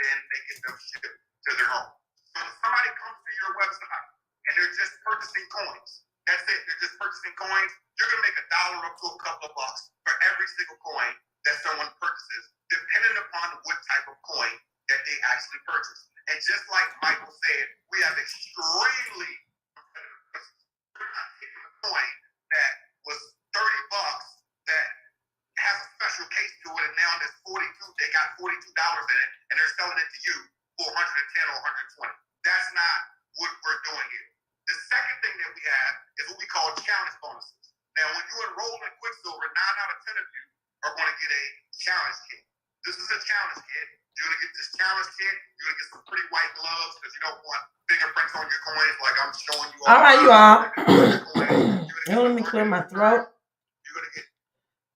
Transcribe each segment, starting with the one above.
then they get them shipped to their home. So if somebody comes to your website and they're just purchasing coins, that's it, they're just purchasing coins, you're going to make $1 up to a couple of bucks for every single coin that someone purchases, depending upon what type of coin that they actually purchase. And just like Michael said, we have extremely we're not taking a coin that was $30 that has a special case to it, and now there's 42. They got $42 in it, and they're selling it to you for 110 or 120. That's not what we're doing here. The second thing that we have is what we call challenge bonuses. Now, when you enroll in Quicksilver, 9 out of 10 of you are going to get a challenge kit. This is a challenge kit. You're going to get this challenge kit. You're going to get some pretty white gloves because you don't want fingerprints on your coins like I'm showing you. All right, you all. Let me clear my throat. You're going to get.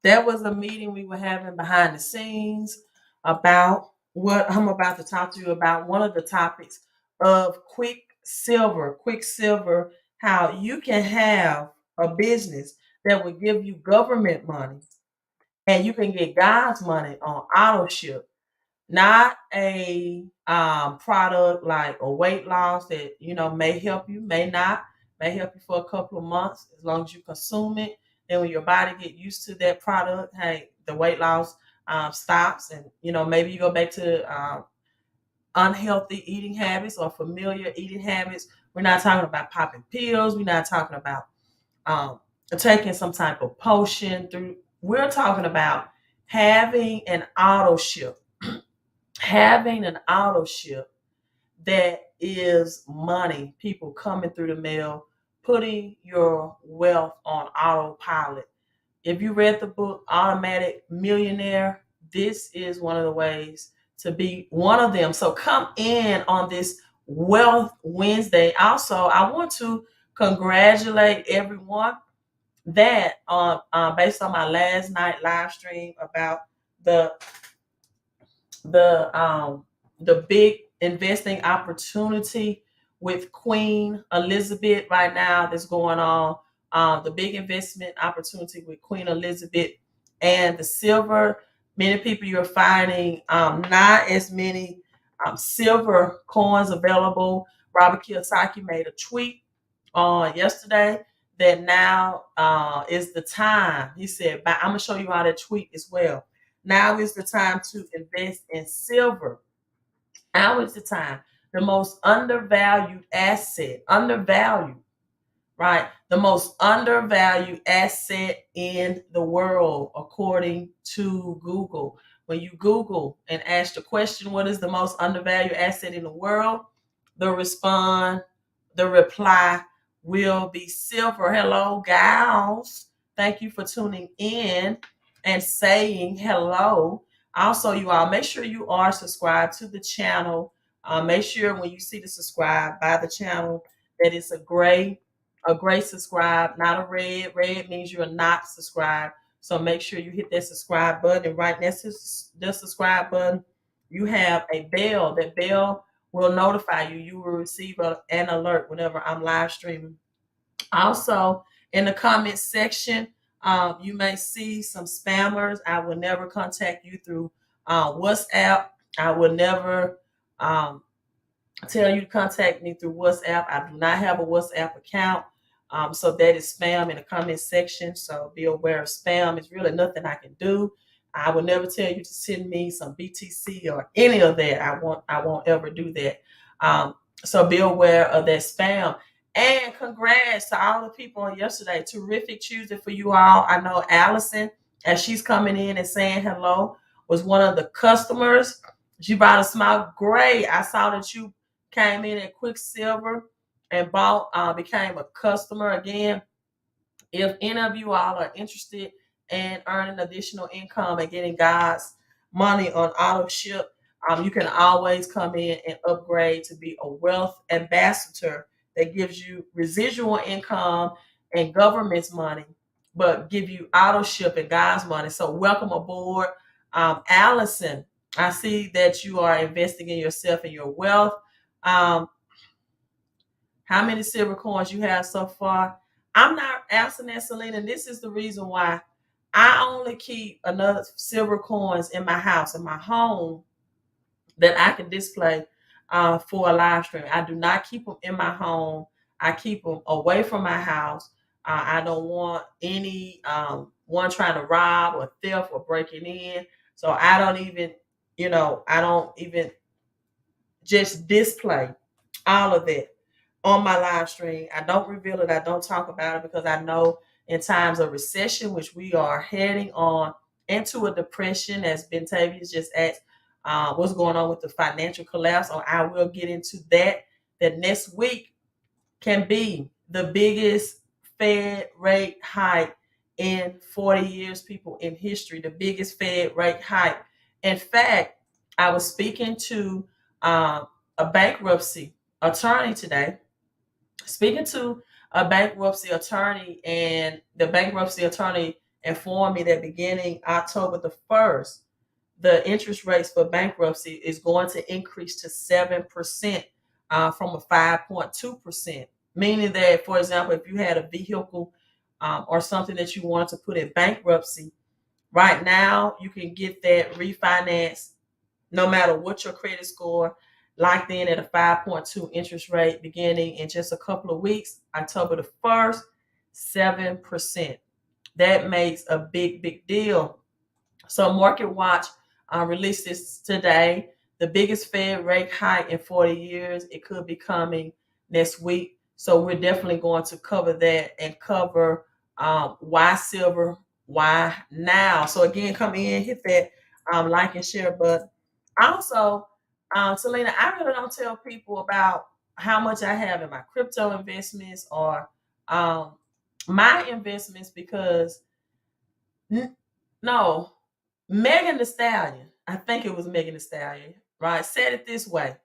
That was a meeting we were having behind the scenes about what I'm about to talk to you about. One of the topics of Quicksilver, how you can have a business that will give you government money and you can get God's money on auto ship. Not a product like a weight loss that may help you, may not, may help you for a couple of months as long as you consume it. Then when your body get used to that product, hey, the weight loss stops, and maybe you go back to unhealthy eating habits or familiar eating habits. We're not talking about popping pills. We're not talking about taking some type of potion through. We're talking about having an auto ship. Having an auto ship that is money, people coming through the mail, putting your wealth on autopilot. If you read the book Automatic Millionaire, this is one of the ways to be one of them. So come in on this Wealth Wednesday. Also, I want to congratulate everyone that based on my last night live stream about the the big investing opportunity with Queen Elizabeth right now that's going on. The big investment opportunity with Queen Elizabeth and the silver. Many people you're finding not as many silver coins available. Robert Kiyosaki made a tweet on yesterday that now is the time. He said, I'm going to show you how that tweet as well. Now is the time to invest in silver. Now is the time. The most undervalued asset, right? The most undervalued asset in the world, according to Google. When you Google and ask the question, what is the most undervalued asset in the world? The reply will be silver. Hello, gals. Thank you for tuning in and saying hello. Also, you all make sure you are subscribed to the channel. Make sure when you see the subscribe by the channel that it's a gray subscribe, not a red. Red means you're not subscribed. So make sure you hit that subscribe button. And right next to the subscribe button, you have a bell. That bell will notify you. You will receive an alert whenever I'm live streaming. Also, in the comment section, you may see some spammers. I will never contact you through WhatsApp. I will never tell you to contact me through WhatsApp. I do not have a WhatsApp account. So that is spam in the comment section. So be aware of spam. It's really nothing I can do. I will never tell you to send me some BTC or any of that. I won't ever do that. So be aware of that spam. And congrats to all the people on yesterday. Terrific Tuesday for you all. I know Allison, as she's coming in and saying hello, was one of the customers. She brought a smile. Great. I saw that you came in at Quicksilver and became a customer again. If any of you all are interested in earning additional income and getting God's money on auto ship, you can always come in and upgrade to be a wealth ambassador that gives you residual income and government's money, but give you auto ship and God's money. So welcome aboard. Allison, I see that you are investing in yourself and your wealth. How many silver coins you have so far? I'm not asking that, Selena. This is the reason why I only keep another silver coins in my house, in my home, that I can display for a live stream. I do not keep them in my home. I keep them away from my house. I don't want any one trying to rob or theft or breaking in. So I don't even, I don't even just display all of that on my live stream. I don't reveal it. I don't talk about it because I know in times of recession, which we are heading on into a depression, as Bentavious just asked, what's going on with the financial collapse. Or I will get into that. That next week can be the biggest Fed rate hike in 40 years, people, in history. The biggest Fed rate hike. In fact, I was speaking to a bankruptcy attorney today, speaking to a bankruptcy attorney, and the bankruptcy attorney informed me that beginning October the 1st, the interest rates for bankruptcy is going to increase to 7% from a 5.2%. Meaning that, for example, if you had a vehicle or something that you wanted to put in bankruptcy, right now you can get that refinanced no matter what your credit score, locked in at a 5.2 interest rate beginning in just a couple of weeks, October the 1st, 7%. That makes a big, big deal. So Market Watch released this today. The biggest Fed rate hike in 40 years. It could be coming next week. So we're definitely going to cover that and cover why silver, why now. So again, come in, hit that like and share button. Also, Selena, I really don't tell people about how much I have in my crypto investments or um, my investments because no, Megan the Stallion, I think it was Megan the Stallion, right? Said it this way: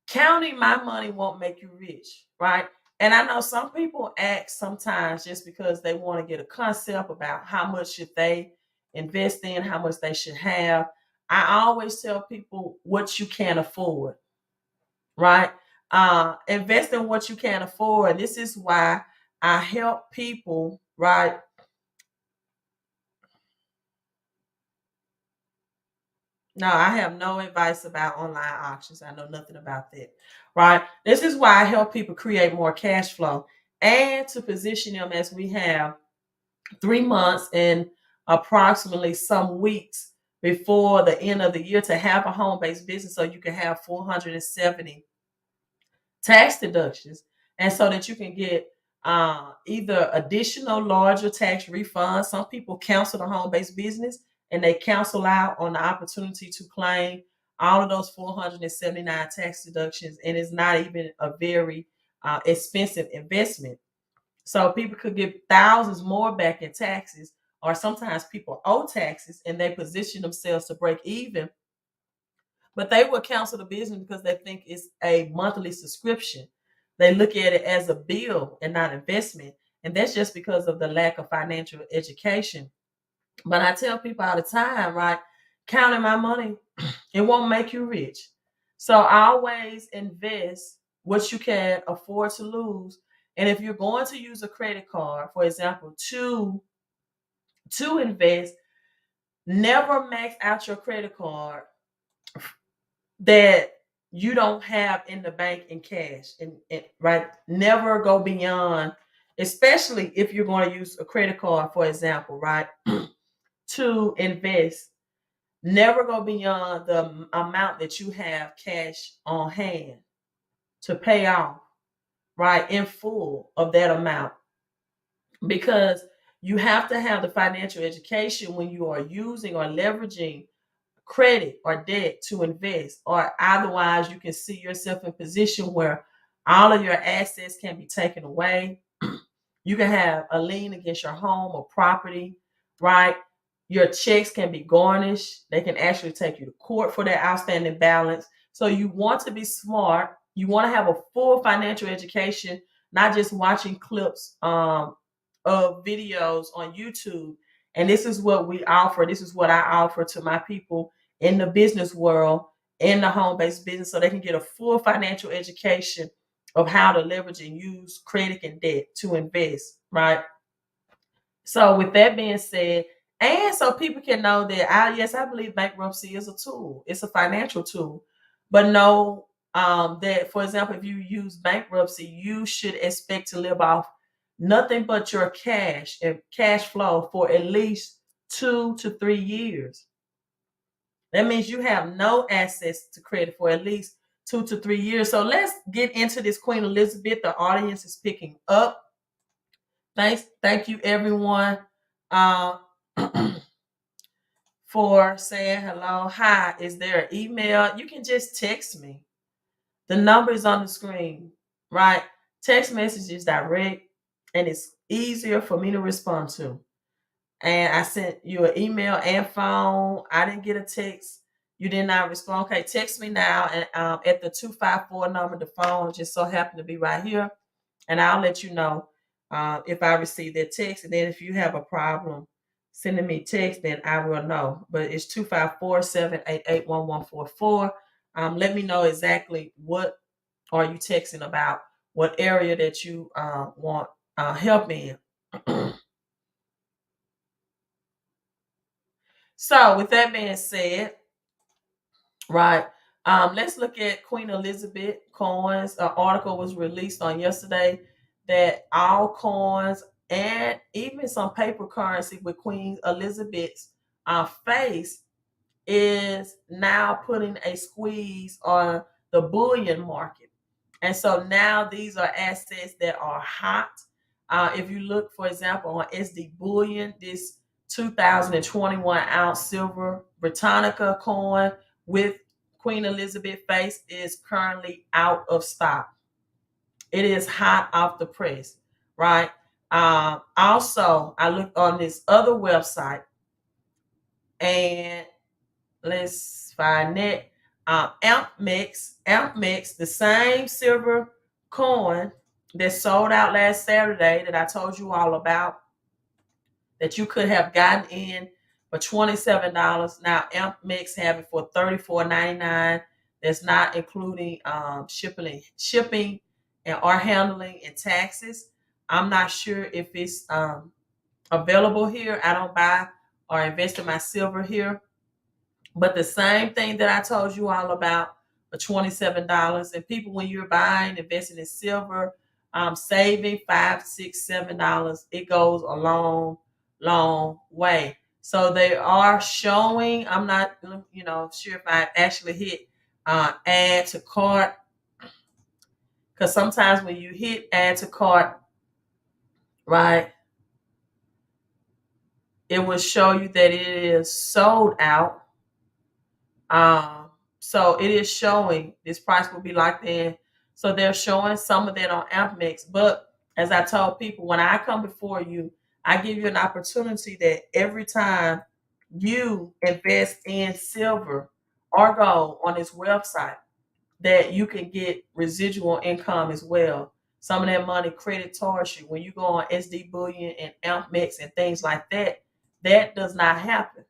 counting my money won't make you rich, right? And I know some people ask sometimes just because they want to get a concept about how much should they invest in, how much they should have. I always tell people what you can afford, right? Invest in what you can afford. This is why I help people, right? No, I have no advice about online auctions. I know nothing about that. Right? This is why I help people create more cash flow and to position them as we have 3 months and approximately some weeks before the end of the year to have a home based business so you can have 470 tax deductions, and so that you can get either additional larger tax refunds. Some people cancel the home-based business and they cancel out on the opportunity to claim all of those 479 tax deductions, and it's not even a very expensive investment. So people could get thousands more back in taxes, or sometimes people owe taxes and they position themselves to break even, but they will cancel the business because they think it's a monthly subscription. They look at it as a bill and not investment. And that's just because of the lack of financial education. But I tell people all the time, right? Counting my money, it won't make you rich. So always invest what you can afford to lose. And if you're going to use a credit card, for example, to invest, never max out your credit card that you don't have in the bank in cash, and right, never go beyond, especially if you're going to use a credit card, for example, right, to invest, never go beyond the amount that you have cash on hand to pay off, right, in full of that amount, because you have to have the financial education when you are using or leveraging credit or debt to invest, or otherwise you can see yourself in a position where all of your assets can be taken away. You can have a lien against your home or property, right? Your checks can be garnished. They can actually take you to court for that outstanding balance. So you want to be smart. You want to have a full financial education, not just watching clips of videos on YouTube. And this is what we offer. This is what I offer to my people in the business world, in the home-based business, so they can get a full financial education of how to leverage and use credit and debt to invest, right? So with that being said, And so people can know that yes, I believe bankruptcy is a tool. It's a financial tool. But know that, for example, if you use bankruptcy, you should expect to live off nothing but your cash and cash flow for at least 2 to 3 years. That means you have no access to credit for at least 2 to 3 years. So let's get into this Queen Elizabeth. The audience is picking up. Thank you, everyone, uh, for saying hello. Hi, is there an email? You can just text me. The number is on the screen, right? Text message is direct and it's easier for me to respond to. And I sent you an email and phone. I didn't get a text. You did not respond. Okay, text me now. And at the 254 number, the phone just so happened to be right here. And I'll let you know if I receive that text. And then if you have a problem sending me text, then I will know. But it's 254-788-1144. Let me know exactly what are you texting about, what area that you want help in. So with that being said, right, let's look at Queen Elizabeth coins. An article was released on yesterday that all coins and even some paper currency with Queen Elizabeth's face is now putting a squeeze on the bullion market. And so now these are assets that are hot. If you look, for example, on SD Bullion, this 2021 ounce silver Britannica coin with Queen Elizabeth face is currently out of stock. It is hot off the press, right? Also, I looked on this other website and let's find it. AmpMix, the same silver coin that sold out last Saturday that I told you all about, that you could have gotten in for $27. Now AmpMix have it for $34.99. That's not including shipping and or handling and taxes. I'm not sure if it's available here. I don't buy or invest in my silver here. But the same thing that I told you all about for $27. And people, when you're buying, investing in silver, saving $5, $6, $7, it goes a long, long way. So they are showing. I'm not, sure if I actually hit add to cart, because sometimes when you hit add to cart, right, it will show you that it is sold out. So it is showing this price will be locked in. So they're showing some of that on AmpMix. But as I told people, when I come before you, I give you an opportunity that every time you invest in silver or gold on this website, that you can get residual income as well. Some of that money credit towards you. When you go on SD Bullion and AmpMix and things like that, that does not happen.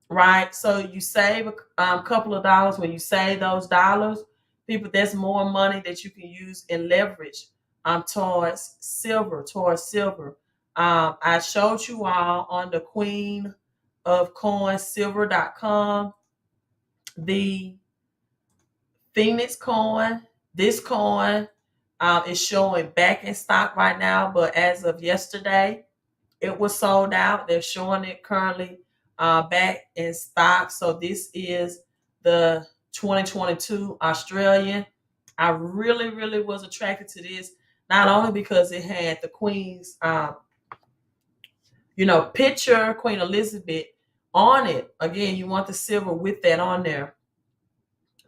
Right, so you save a couple of dollars. When you save those dollars, people, that's more money that you can use in leverage towards silver. I showed you all on the Queen of Coins silver.com the Phoenix coin. This coin is showing back in stock right now, but as of yesterday it was sold out. They're showing it currently back in stock. So this is the 2022 Australian. I really, really was attracted to this, not only because it had the Queen's, picture, Queen Elizabeth on it. Again, you want the silver with that on there,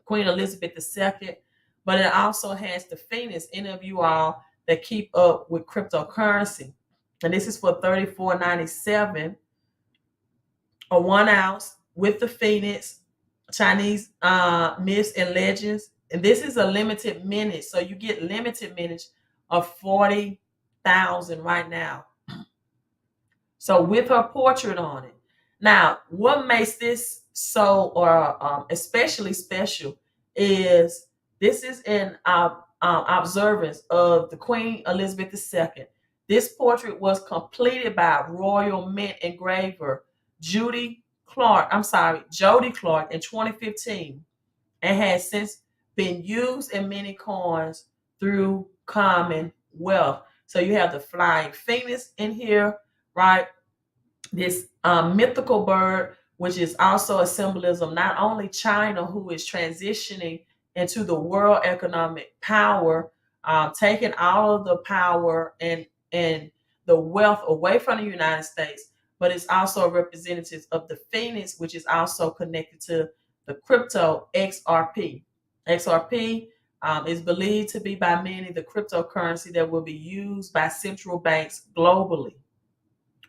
Queen Elizabeth II, but it also has the Phoenix. Any of you all that keep up with cryptocurrency, and this is for $34.97, a 1 ounce with the Phoenix, Chinese myths and legends. And this is a limited minute. So you get limited minutes of 40,000 right now. So with her portrait on it. Now, what makes this so or especially special is this is in observance of the Queen Elizabeth II. This portrait was completed by Royal Mint engraver Jody Clark in 2015 and has since been used in many coins through Commonwealth. So you have the flying phoenix in here, right? This mythical bird, which is also a symbolism, not only China, who is transitioning into the world economic power, taking all of the power and the wealth away from the United States, but it's also a representative of the phoenix, which is also connected to the crypto XRP. XRP is believed to be by many the cryptocurrency that will be used by central banks globally,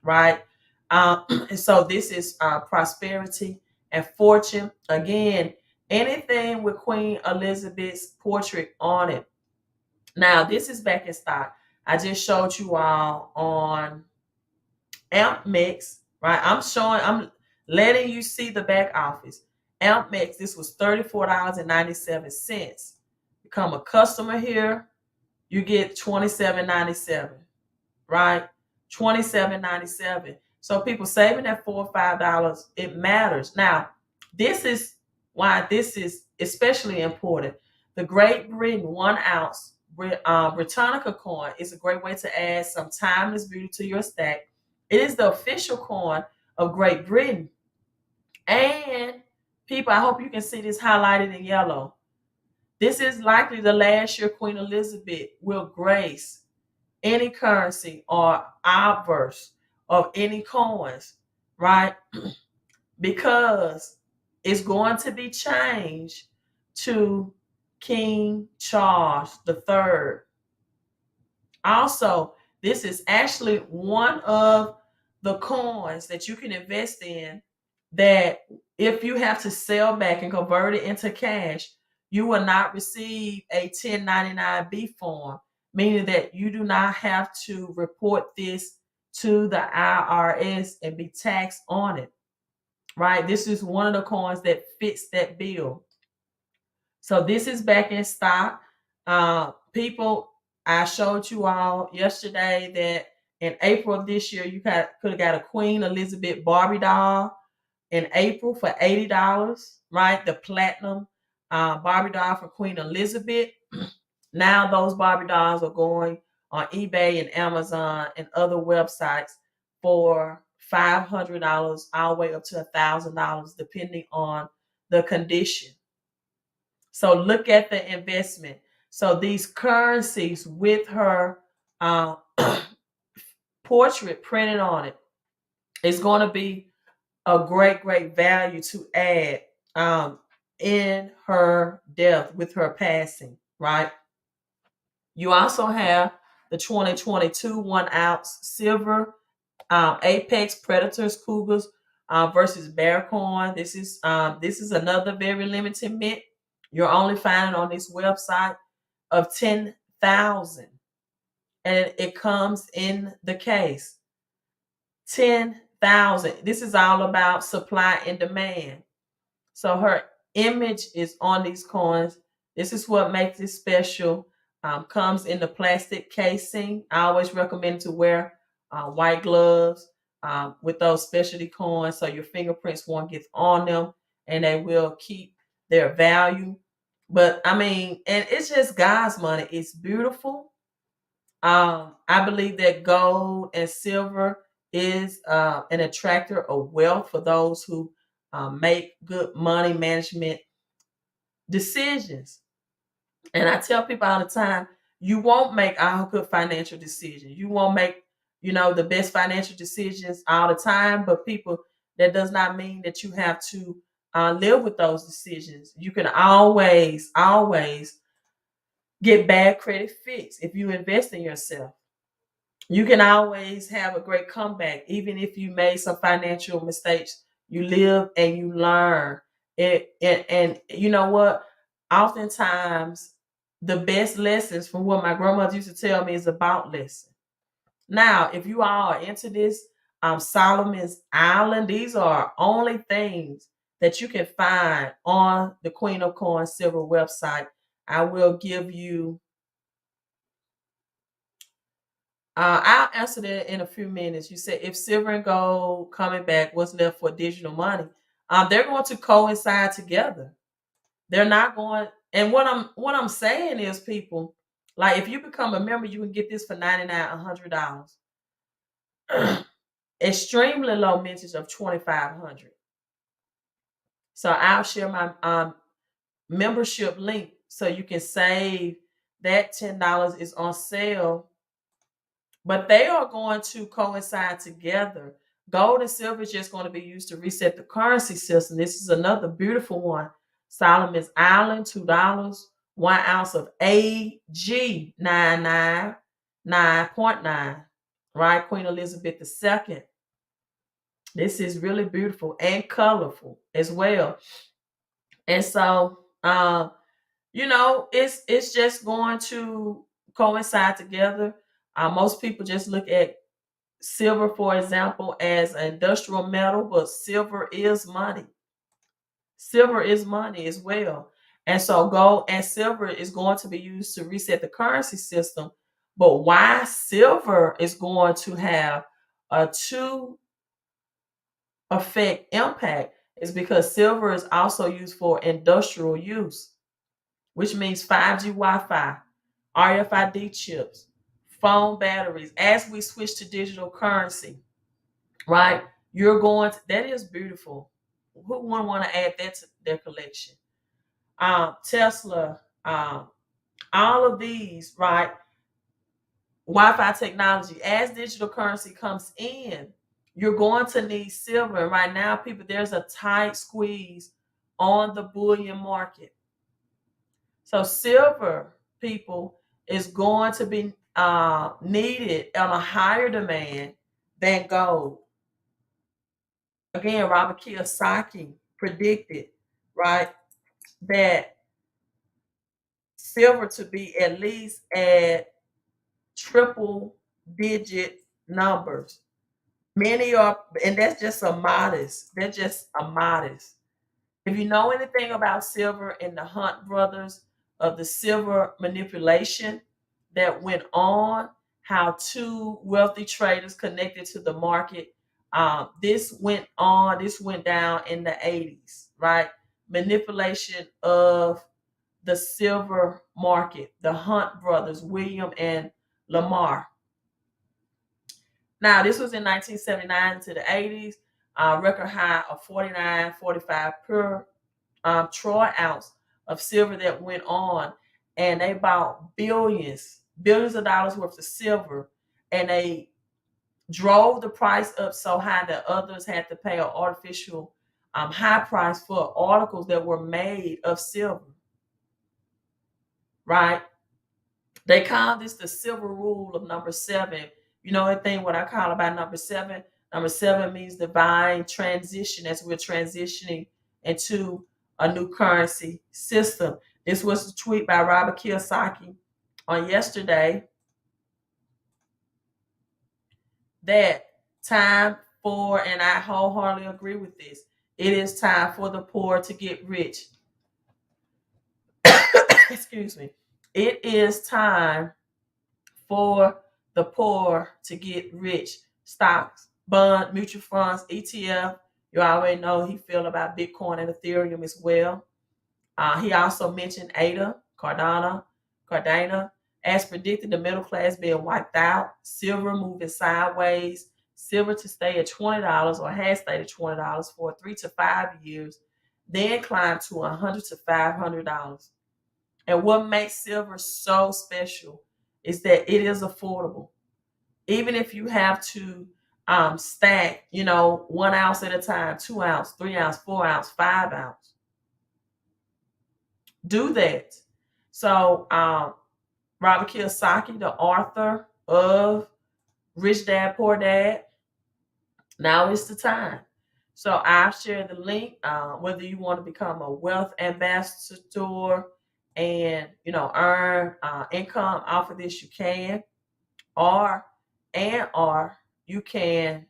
right? And so this is prosperity and fortune. Again, anything with Queen Elizabeth's portrait on it. Now, this is back in stock. I just showed you all on Amp Mix, right? I'm letting you see the back office. Amp Mix, this was $34.97. Become a customer here, you get $27.97, right? $27.97. So people saving that $4 or $5, it matters. Now, this is why this is especially important. The Great Britain 1 ounce Britannica coin is a great way to add some timeless beauty to your stack. It is the official coin of Great Britain. And people, I hope you can see this highlighted in yellow. This is likely the last year Queen Elizabeth will grace any currency or obverse of any coins, right? Because it's going to be changed to King Charles III. Also, this is actually one of the coins that you can invest in that if you have to sell back and convert it into cash, you will not receive a 1099-B form, meaning that you do not have to report this to the IRS and be taxed on it, right? This is one of the coins that fits that bill. So this is back in stock. People, I showed you all yesterday that in April of this year, you could have got a Queen Elizabeth Barbie doll in April for $80, right? The platinum Barbie doll for Queen Elizabeth. Now those Barbie dolls are going on eBay and Amazon and other websites for $500 all the way up to $1,000, depending on the condition. So look at the investment. So these currencies with her portrait printed on it is going to be a great, great value to add in her death with her passing, right? You also have the 2022 1 ounce silver Apex Predators Cougars versus Bear Coin. This is another very limited mint. You're only finding on this website of 10,000, and it comes in the case. 10,000. This is all about supply and demand. So her image is on these coins. This is what makes it special. Comes in the plastic casing. I always recommend to wear white gloves with those specialty coins so your fingerprints won't get on them and they will keep their value. But I mean, and it's just God's money. It's beautiful. I believe that gold and silver is an attractor of wealth for those who make good money management decisions. And I tell people all the time, you won't make all good financial decisions. You won't make, the best financial decisions all the time, but people, that does not mean that you have to live with those decisions. You can always, always get bad credit fixed if you invest in yourself. You can always have a great comeback, even if you made some financial mistakes. You live and you learn. And you know what? Oftentimes, the best lessons from what my grandmother used to tell me is about lessons. Now, if you all are into this, Solomon's Island, these are only things that you can find on the Queen of Coins Silver website. I will give you I'll answer that in a few minutes. You said if silver and gold coming back, what's left for digital money? They're going to coincide together. They're not going. And what I'm saying is, people, like if you become a member, you can get this for $99, $100. Extremely low mintage of 2,500. So I'll share my membership link so you can save that $10 is on sale, but they are going to coincide together. Gold and silver is just going to be used to reset the currency system. This is another beautiful one. Solomon's Island, $2. 1 ounce of AG 999.9. Right? Queen Elizabeth II. This is really beautiful and colorful as well. And so it's just going to coincide together. Most people just look at silver, for example, as an industrial metal, but silver is money. Silver is money as well. And so gold and silver is going to be used to reset the currency system. But why silver is going to have a two effect impact is because silver is also used for industrial use, which means 5G Wi-Fi, RFID chips, phone batteries. As we switch to digital currency, right? That is beautiful. Who wouldn't want to add that to their collection? Tesla, all of these, right? Wi-Fi technology. As digital currency comes in, you're going to need silver. And right now, people, there's a tight squeeze on the bullion market. So silver, people, is going to be needed on a higher demand than gold. Again, Robert Kiyosaki predicted, right, that silver to be at least at triple digit numbers. Many are, and that's just a modest. They're just a modest. If you know anything about silver and the Hunt brothers of the silver manipulation that went on, how two wealthy traders connected to the market, this went down in the 80s, right? Manipulation of the silver market, the Hunt brothers, William and Lamar. Now, this was in 1979 to the 80s, record high of 49.45 per troy ounce of silver that went on, and they bought billions of dollars worth of silver, and they drove the price up so high that others had to pay an artificial high price for articles that were made of silver. Right? They call this the silver rule of number 7. You know anything what I call about number 7? Number 7 means divine transition as we're transitioning into a new currency system. This was a tweet by Robert Kiyosaki on yesterday that time for, and I wholeheartedly agree with this, it is time for the poor to get rich. Excuse me. It is time for the poor to get rich. Stocks, bond, mutual funds, ETF. You already know he feel about Bitcoin and Ethereum as well. He also mentioned ADA, Cardano. As predicted, the middle class being wiped out. Silver moving sideways. Silver to stay at $20 or has stayed at $20 for 3 to 5 years, then climb to $100 to $500. And what makes silver so special is that it is affordable. Even if you have to stack, 1 ounce at a time, 2 ounce, 3 ounce, 4 ounce, 5 ounce, do that. So Robert Kiyosaki, the author of Rich Dad Poor Dad, now is the time. So I'll share the link. Whether you want to become a wealth ambassador and earn income off of this, you can, or you can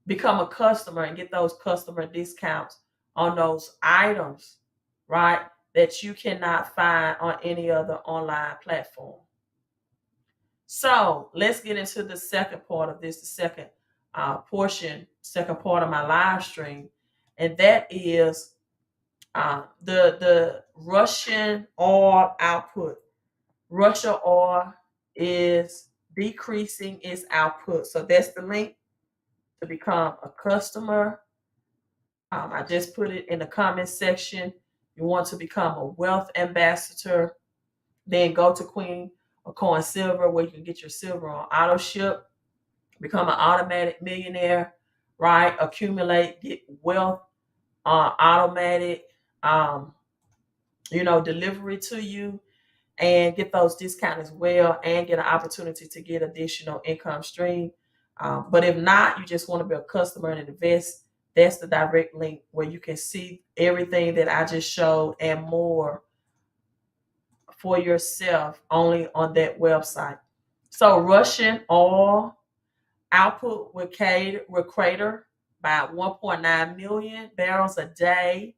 become a customer and get those customer discounts on those items, right, that you cannot find on any other online platform. So let's get into the second part of this, the second second part of my live stream, and that is the Russian oil output. Russia oil is decreasing its output. So that's the link to become a customer. I just put it in the comment section. You want to become a wealth ambassador, then go to Queen of Coin Silver where you can get your silver on auto ship, become an automatic millionaire, right? Accumulate, get wealth, automatic, um, delivery to you, and get those discounts as well, and get an opportunity to get additional income stream. But if not, you just want to be a customer and invest. That's the direct link where you can see everything that I just showed and more for yourself only on that website. So Russian oil output will crater by 1.9 million barrels a day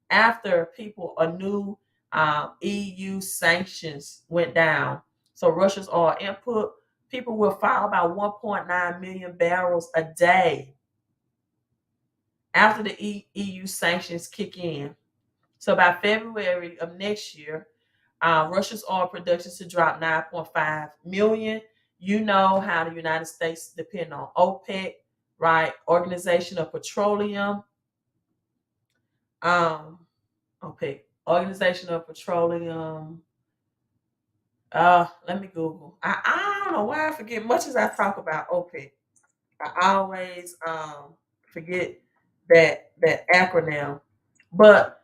after a new EU sanctions went down. So Russia's oil input, people will fall by 1.9 million barrels a day after the EU sanctions kick in. So by February of next year, Russia's oil production to drop 9.5 million. You know how the United States depend on OPEC, right? Organization of Petroleum. OPEC, Organization of Petroleum. Let me Google. I don't know why I forget much as I talk about OPEC. I always forget that acronym. But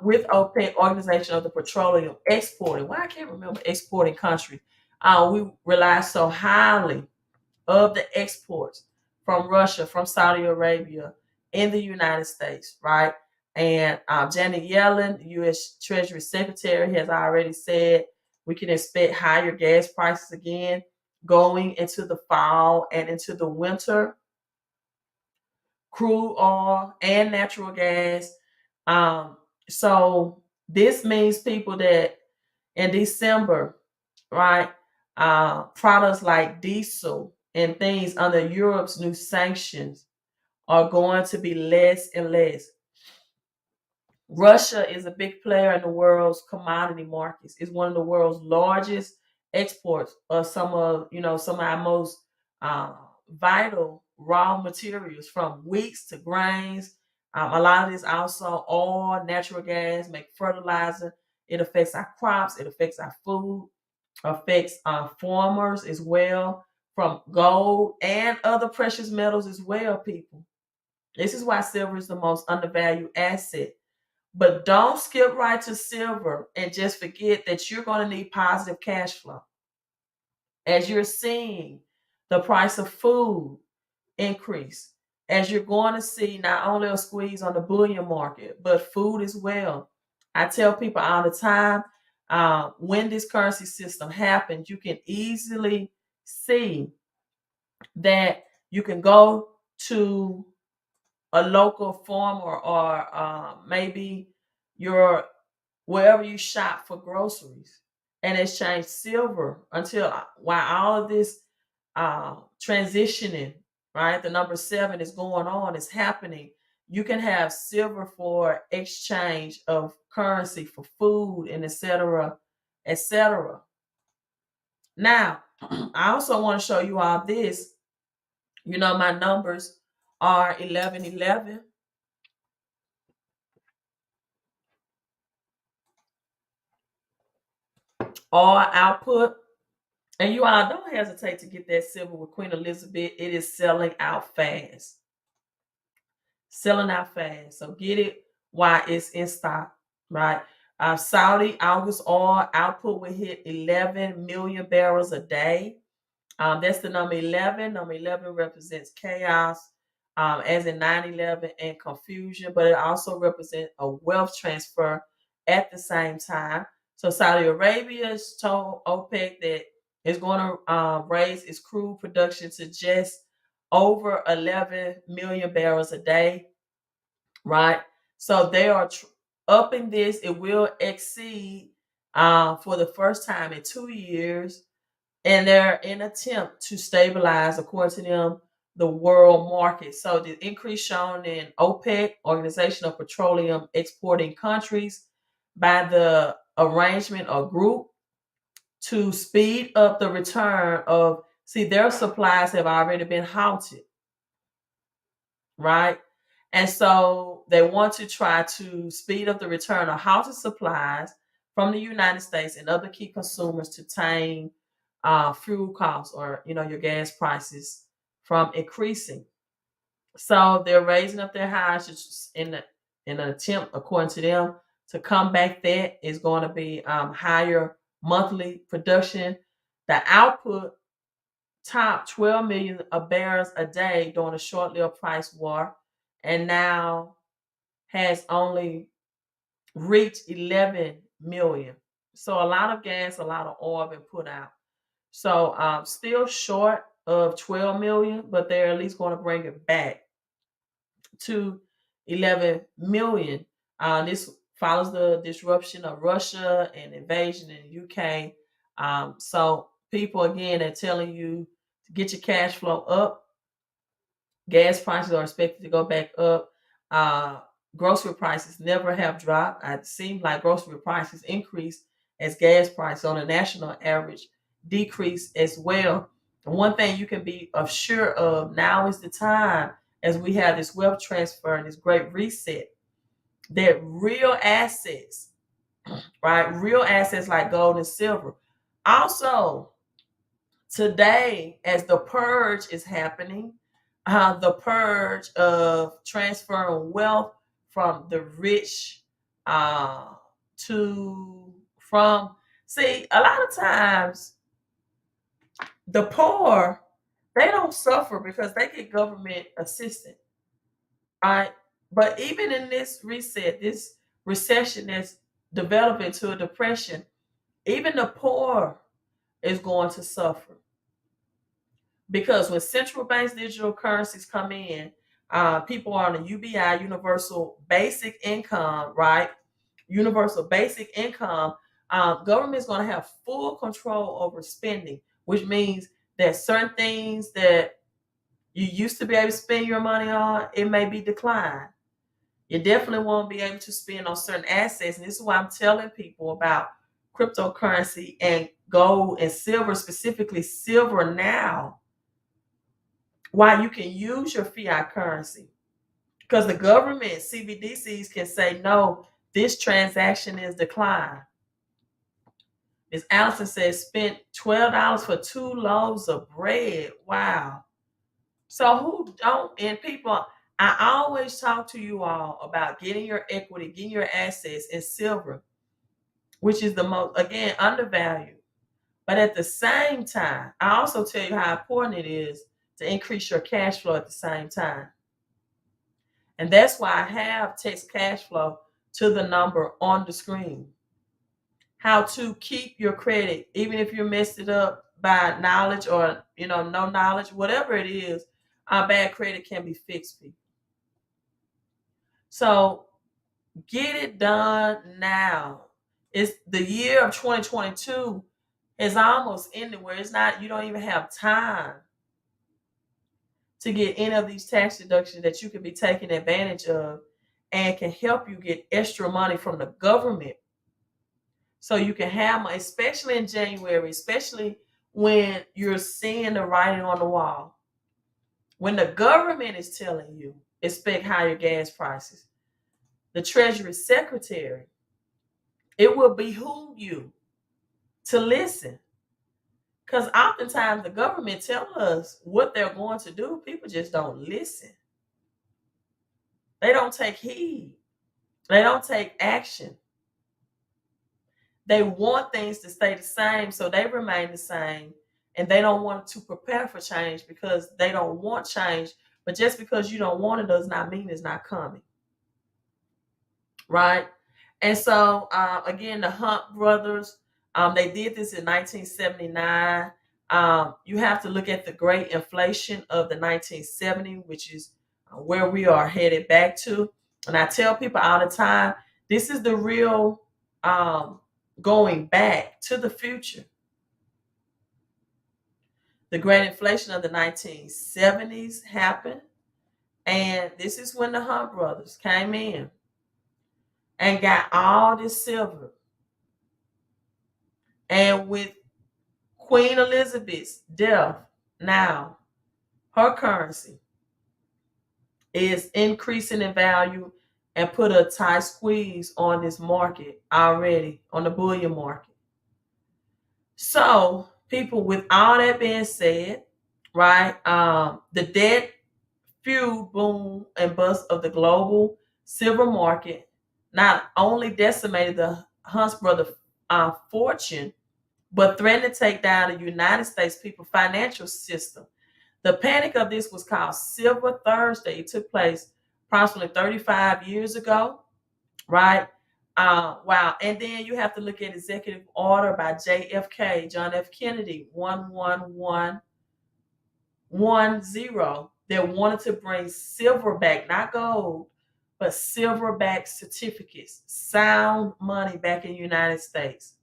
with OPEC, Organization of the Petroleum Exporting, why I can't remember exporting country, we rely so highly of the exports from Russia, from Saudi Arabia, in the United States, right? And Janet Yellen, the U.S. Treasury Secretary, has already said we can expect higher gas prices again going into the fall and into the winter. Crude oil and natural gas. So this means people that in December, right, products like diesel and things under Europe's new sanctions are going to be less and less. Russia is a big player in the world's commodity markets. It's one of the world's largest exports of some of our most uh, vital raw materials, from wheats to grains. A lot of this also oil, natural gas, make fertilizer. It affects our crops. It affects our food. Affects farmers as well, from gold and other precious metals as well. People, this is why silver is the most undervalued asset. But don't skip right to silver and just forget that you're going to need positive cash flow. As you're seeing the price of food increase, as you're going to see not only a squeeze on the bullion market, but food as well. I tell people all the time, when this currency system happens, you can easily see that you can go to a local farmer, or maybe your wherever you shop for groceries, and exchange silver until while all of this transitioning, right? The number 7 is going on, is happening. You can have silver for exchange of currency for food and etc. etc. Now, I also want to show you all this. My numbers are 1111. All output. And you all don't hesitate to get that silver with Queen Elizabeth. It is selling out fast. Selling out fast. So get it while it's in stock, right? Saudi August oil output will hit 11 million barrels a day. That's the number 11. Number 11 represents chaos, as in 9/11, and confusion, but it also represents a wealth transfer at the same time. So Saudi Arabia has told OPEC that it's going to raise its crude production to just over 11 million barrels a day, right? So they are upping this. It will exceed, for the first time in 2 years, and they're in attempt to stabilize, according to them, the world market. So the increase shown in OPEC, Organization of Petroleum Exporting Countries, by the arrangement or group to speed up the return of, see, their supplies have already been halted, right? And so they want to try to speed up the return of halted supplies from the United States and other key consumers to tame fuel costs, or your gas prices from increasing. So they're raising up their highs in an attempt, according to them, to combat that. Is going to be higher monthly production. The output topped 12 million of barrels a day during a short-lived price war, and now has only reached 11 million. So a lot of gas, a lot of oil been put out. So still short of 12 million, but they're at least going to bring it back to 11 million. This follows the disruption of Russia and invasion in the UK. So people, again, are telling you to get your cash flow up. Gas prices are expected to go back up. Grocery prices never have dropped. It seems like grocery prices increase as gas prices on a national average decrease as well. And one thing you can be sure of, now is the time, as we have this wealth transfer and this great reset, that real assets, right? Real assets like gold and silver. Also, today, as the purge is happening, the purge of transferring wealth from the rich to from see, a lot of times the poor, they don't suffer because they get government assistance, right? But even in this reset, this recession that's developing to a depression, even the poor is going to suffer. Because when central banks digital currencies come in, people are on a UBI, universal basic income, right? Universal basic income. Government is going to have full control over spending, which means that certain things that you used to be able to spend your money on, it may be declined. You definitely won't be able to spend on certain assets. And this is why I'm telling people about cryptocurrency and gold and silver, specifically silver now, why you can use your fiat currency. Because the government, CBDCs, can say, no, this transaction is declined. Ms. Allison says, spent $12 for 2 loaves of bread. Wow. So who don't, and people, I always talk to you all about getting your equity, getting your assets in silver, which is the most, again, undervalued. But at the same time, I also tell you how important it is to increase your cash flow at the same time. And that's why I have text cash flow to the number on the screen. How to keep your credit, even if you messed it up by knowledge or no knowledge, whatever it is, bad credit can be fixed, people. So get it done now. It's the year of 2022 is almost ending, where it's not, you don't even have time to get any of these tax deductions that you could be taking advantage of and can help you get extra money from the government. So you can have money, especially in January, especially when you're seeing the writing on the wall. When the government is telling you expect higher gas prices, the Treasury Secretary, it will behoove you to listen. Because oftentimes the government tells us what they're going to do. People just don't listen. They don't take heed. They don't take action. They want things to stay the same, so they remain the same. And they don't want to prepare for change because they don't want change. But just because you don't want it does not mean it's not coming. Right? And so, again, the Hunt brothers, they did this in 1979. You have to look at the great inflation of the 1970s, which is where we are headed back to. And I tell people all the time, this is the real going back to the future. The great inflation of the 1970s happened. And this is when the Hunt brothers came in and got all this silver. And with Queen Elizabeth's death, now her currency is increasing in value and put a tight squeeze on this market already, on the bullion market. So, people, with all that being said, right, the debt fueled boom and bust of the global silver market not only decimated the Hunts brother fortune, but threatened to take down the United States people financial system. The panic of this was called Silver Thursday. It took place approximately 35 years ago, right? Wow. And then you have to look at executive order by JFK, John F. Kennedy, 11110, that wanted to bring silver back, not gold, but silver back certificates, sound money back in the United States.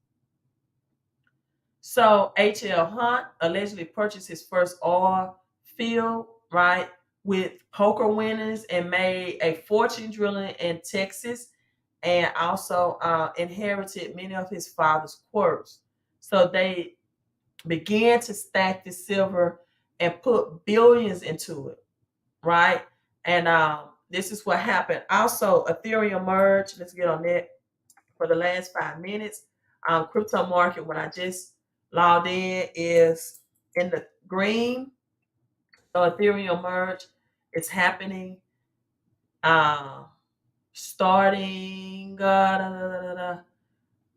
So H.L. Hunt allegedly purchased his first oil field, right, with poker winnings and made a fortune drilling in Texas, and also inherited many of his father's quirks. So they began to stack the silver and put billions into it, right? And this is what happened. Also, Ethereum merged. Let's get on that for the last 5 minutes. Crypto market, when I just logged in, is in the green. So Ethereum merge is happening starting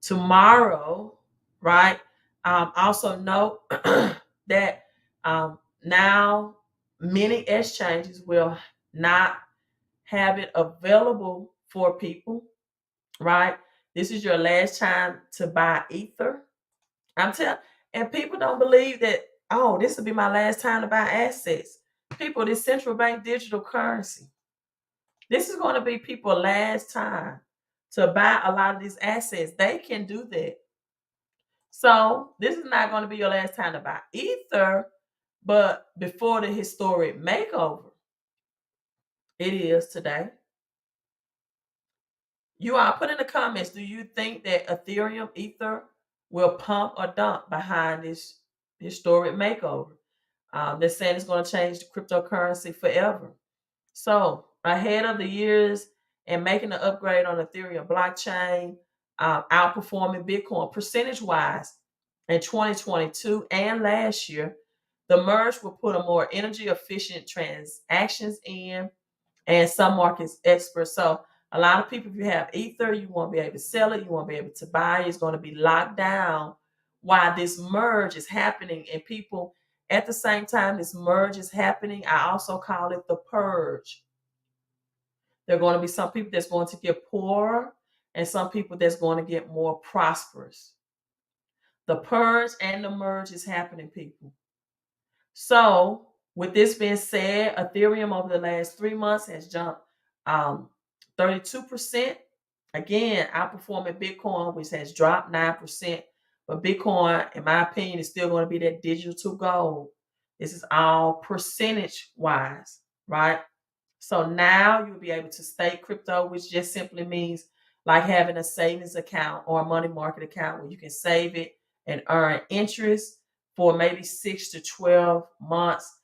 tomorrow, right? Also note that now many exchanges will not have it available for people, right? This is your last time to buy Ether. I'm telling, and people don't believe that, oh, this will be my last time to buy assets. People, this central bank digital currency, this is going to be people's last time to buy a lot of these assets. They can do that. So this is not going to be your last time to buy Ether, but before the historic makeover, it is today. You all put in the comments, do you think that Ethereum, Ether will pump or dump behind this historic makeover? They're saying it's going to change the cryptocurrency forever. So ahead of the years and making the upgrade on Ethereum blockchain, outperforming Bitcoin percentage-wise in 2022 and last year, the merge will put a more energy-efficient transactions in, and some markets experts. So a lot of people, if you have Ether, you won't be able to sell it, you won't be able to buy it. It's going to be locked down while this merge is happening. And people, at the same time this merge is happening, I also call it the purge. There are going to be some people that's going to get poorer and some people that's going to get more prosperous. The purge and the merge is happening, people. So, with this being said, Ethereum over the last 3 months has jumped 32%. Again, outperforming Bitcoin, which has dropped 9%. But Bitcoin, in my opinion, is still going to be that digital gold. This is all percentage wise, right? So now you'll be able to stake crypto, which just simply means like having a savings account or a money market account where you can save it and earn interest for maybe 6 to 12 months.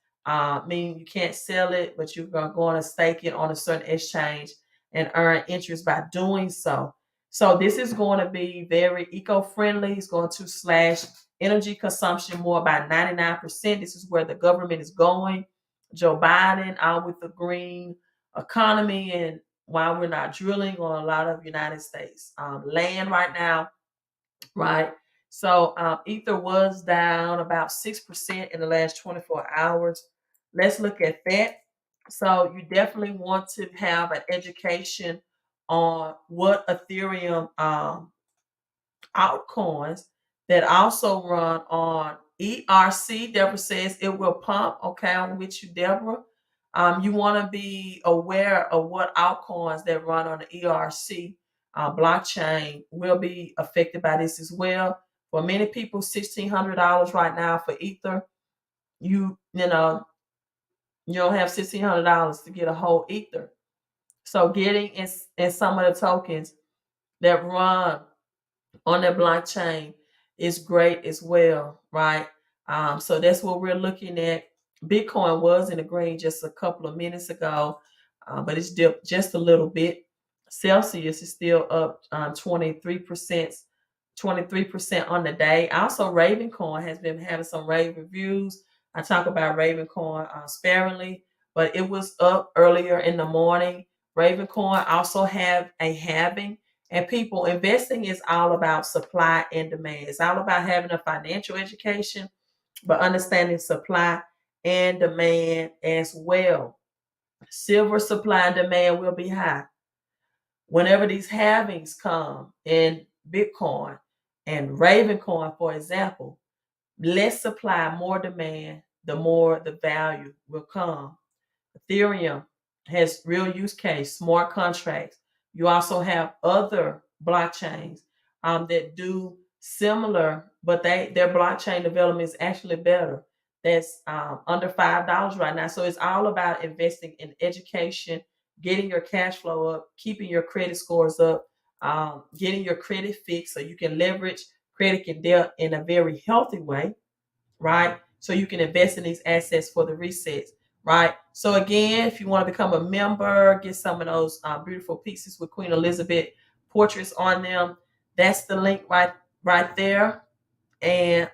Meaning you can't sell it, but you're going to stake it on a certain exchange and earn interest by doing so. So this is going to be very eco-friendly. It's going to slash energy consumption more by 99%. This is where the government is going. Joe Biden out with the green economy, and while we're not drilling on a lot of United States land right now, right? So Ether was down about 6% in the last 24 hours. Let's look at that. So you definitely want to have an education on what Ethereum altcoins that also run on ERC. Deborah says it will pump. Okay, I'm with you, Deborah. You want to be aware of what altcoins that run on the ERC blockchain will be affected by this as well. For many people, $1,600 right now for Ether. you know you don't have $1,600 to get a whole ether. So getting in some of the tokens that run on the blockchain is great as well, right? So that's what we're looking at. Bitcoin was in the green just a couple of minutes ago, but it's dipped just a little bit. Celsius is still up 23%, 23% on the day. Also, Ravencoin has been having some rave reviews. I talk about Ravencoin sparingly, but it was up earlier in the morning. Ravencoin also have a halving. And people, investing is all about supply and demand. It's all about having a financial education, but understanding supply and demand as well. Silver supply and demand will be high. Whenever these halvings come in Bitcoin and Ravencoin, for example, less supply, more demand, the more the value will come. Ethereum has real use case, smart contracts. You also have other blockchains that do similar, but their blockchain development is actually better. That's under $5 right now. So it's all about investing in education, getting your cash flow up, keeping your credit scores up, getting your credit fixed so you can leverage credit and debt in a very healthy way, right? So you can invest in these assets for the resets, right? So again, if you want to become a member, get some of those beautiful pieces with Queen Elizabeth portraits on them. That's the link right there. And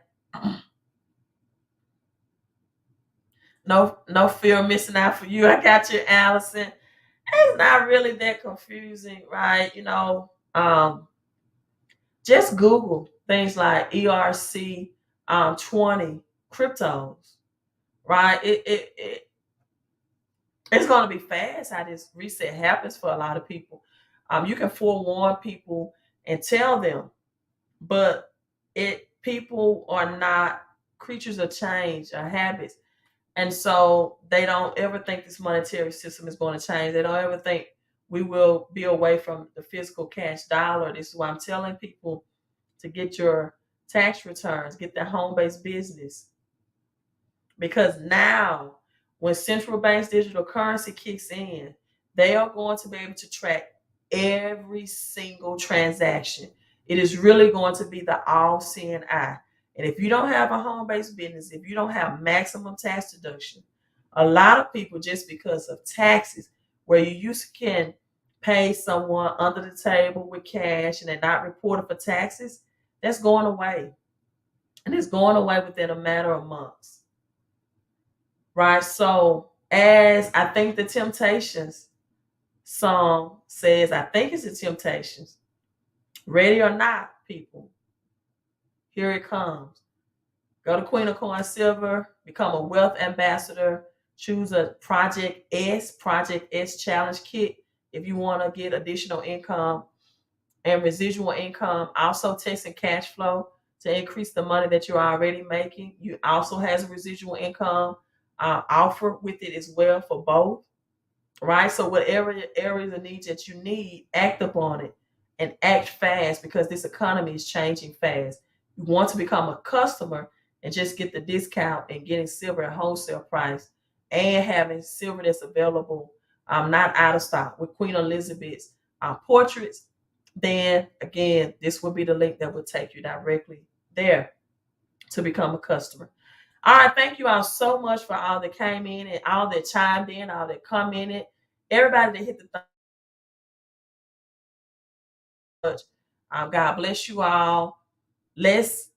no fear of missing out for you. I got you, Allison. It's not really that confusing, right? Just Google things like ERC 20 cryptos, right? It's going to be fast how this reset happens for a lot of people. You can forewarn people and tell them, but people are not creatures of change or habits, and so they don't ever think this monetary system is going to change. They don't ever think we will be away from the physical cash dollar. This is why I'm telling people to get your tax returns, get their home-based business, because now when central banks digital currency kicks in, they are going to be able to track every single transaction. It is really going to be the all-seeing eye. And if you don't have a home-based business, if you don't have maximum tax deduction, a lot of people, just because of taxes, where you used to can pay someone under the table with cash and they're not reported for taxes, that's going away. And it's going away within a matter of months. Right? So, as I think the Temptations song says, I think it's the Temptations. Ready or not, people, here it comes. Go to Queen of Coin Silver, become a wealth ambassador, choose a Project S Challenge Kit if you want to get additional income and residual income. Also, testing cash flow to increase the money that you're already making. You also has a residual income offer with it as well for both, right? So whatever areas of needs that you need, act upon it and act fast, because this economy is changing fast. You want to become a customer and just get the discount and getting silver at wholesale price and having silver that's available, not out of stock, with Queen Elizabeth's portraits. Then again, this will be the link that will take you directly there to become a customer. All right, thank you all so much for all that came in and all that chimed in, all that commented, everybody that hit the touch. God bless you all. Let's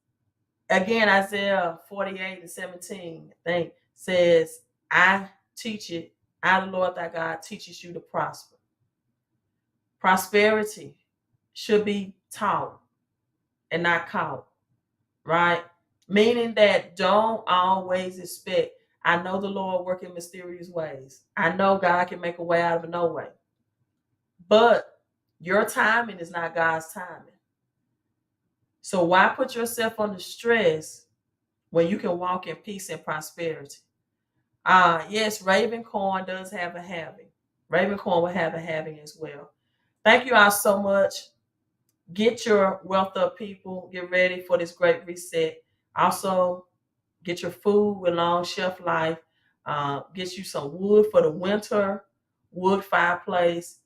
again, Isaiah 48:17, I think, says, I teach it, I the Lord thy God teaches you to prosper. Prosperity should be taught and not caught, right? Meaning that don't always expect, I know the Lord work in mysterious ways. I know God can make a way out of no way. But your timing is not God's timing. So why put yourself under stress when you can walk in peace and prosperity? Yes, Ravencoin does have a halving. Ravencoin will have a halving as well. Thank you all so much. Get your wealth up, people. Get ready for this great reset. Also, Get your food with long shelf life. Get you some wood for the winter, wood fireplace.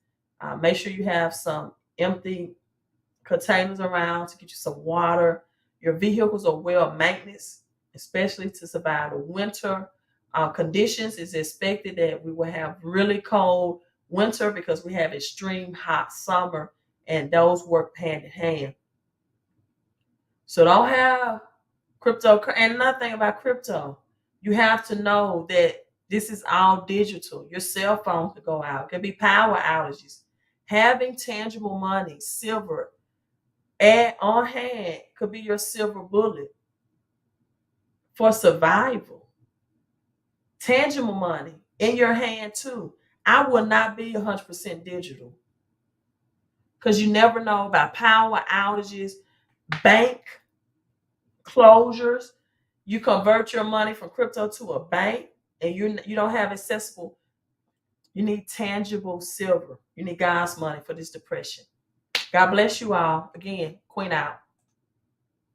Make sure you have some empty containers around to get you some water. Your vehicles are well maintenance, especially to survive the winter conditions. It's expected that we will have really cold winter because we have extreme hot summer, and those work hand in hand. So don't have crypto. And another thing about crypto, you have to know that this is all digital. Your cell phone could go out. It could be power outages. Having tangible money, silver, on hand could be your silver bullet for survival. Tangible money in your hand too. I will not be 100% digital because you never know about power outages, bank closures. You convert your money from crypto to a bank and you don't have accessible. You need tangible silver. You need God's money for this depression. God bless you all. Again, Queen out.